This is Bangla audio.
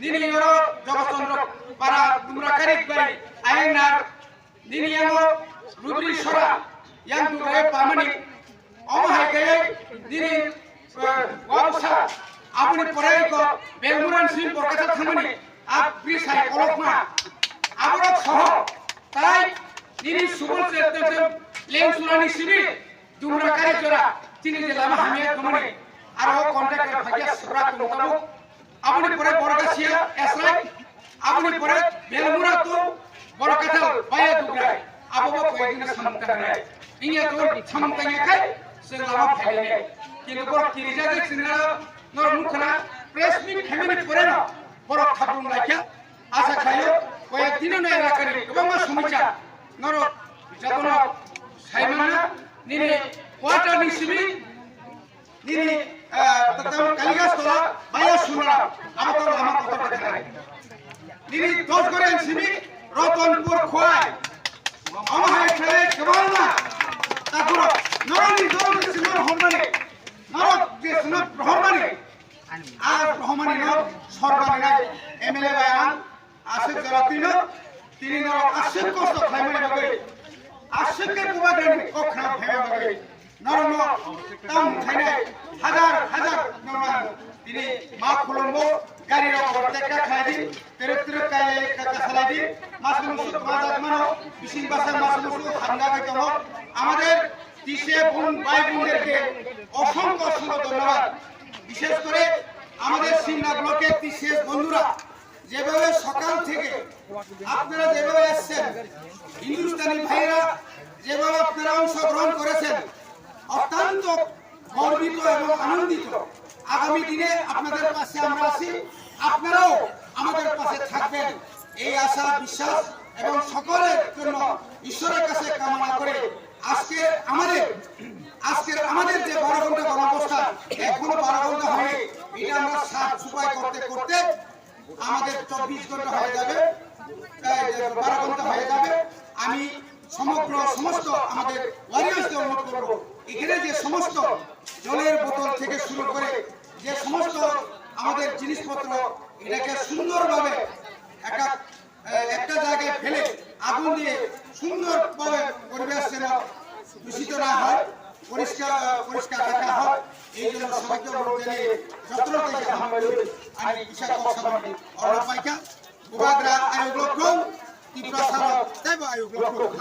নিনিয়র জগচন্দ্র পারা দুমরাকারিক বাই আইনার নিনিয়ামো রুদ্রি সরা yang tugai pamani omahai gaya dini wabsa apuni porai ko belmuran sim porkata thamani ap prisai olokma abro soho tai dini subul settem leng sulani sibi dumrakari jora tini jelama hamia kamani aro contact bhagya sabra tumtamu apuni porai borakasia esrai apuni porai belmura tu borakata baya dugrai abo koyina samtane ini tu samtanya kai selama phailine কিন্তু বড় কিরিজাদের সিনা নর মুখনা প্রেস মিট ফ্যামিলি পরেনা বড় খাবুন রাখিয়া আশা খাইও কয়েকদিন না রাখারি এবং সমীচা নর যতন সাইমানা নিনি কোয়ার্টার নিসিবি নিনি ততম কালিগাস্তলা বায়া সুরা আমার কথা দেখা নিনি 10 করে নিসিবি রতনপুর খোয়াই আমায় খেলে কেবল না তারপর নরনি দৌড় সিনর হরমানে নরক যে সিনর রহমানে আর রহমানে ন সরকারে এমএলএ বায়ান আশিক জরাতিনো তিনি নরক আশিক কষ্ট খাইমানে বাগে আশিককে কুবাদানি কখনা ভেবে বাগে নরন তাম খাইনে হাজার হাজার নরমান তিনি মা খুলমবো গাড়ির প্রত্যেকটা খাইদি তেরে কায়ে কাকা সালাদি মাসুমসু মাজাত মানো বিশিং বাসা মাসুমসু হাঙ্গা গাইতম আমাদের তিসে বোন ভাই বোনদেরকে অসংখ্য ধন্যবাদ বিশেষ করে আমাদের সিংড়া ব্লকের তিসে বন্ধুরা যেভাবে সকাল থেকে আপনারা যেভাবে এসেছেন হিন্দুস্তানি ভাইরা যেভাবে আপনারা অংশগ্রহণ করেছেন অত্যন্ত গর্বিত এবং আনন্দিত আগামী দিনে আপনাদের পাশে আমরা আছি আপনারাও আমাদের পাশে থাকবেন এই আশা বিশ্বাস এবং সকলের জন্য ঈশ্বরের কাছে কামনা করে আজকের আমাদের যে 12 ঘন্টা কর্মব্যবস্থা এখনো 12 ঘন্টা হয়ে এটা আমরা সাফ সুপাই করতে করতে আমাদের 24 ঘন্টা হয়ে যাবে 12 ঘন্টা হয়ে যাবে আমি সমস্ত আমাদের ওয়ারিয়ার্সদের অনুরোধ করব এখানে যে সমস্ত জলের বোতল থেকে শুরু করে যে সমস্ত আমাদের জিনিসপত্র এটাকে সুন্দরভাবে একটা জায়গায় ফেলে আগুন দিয়ে সুন্দরভাবে পরিবেশ যেন দূষিত না হয় পরিষ্কার রাখা হয় এই জন্য সবাইকে অনুরোধ জানিয়ে যত্নতাকে আমি কৃষক সভাপতি অরপাইকা গোবাগ্রা আয়োগ লক্ষ্য ত্রিপুরা সারা দেব আয়োগ লক্ষ্য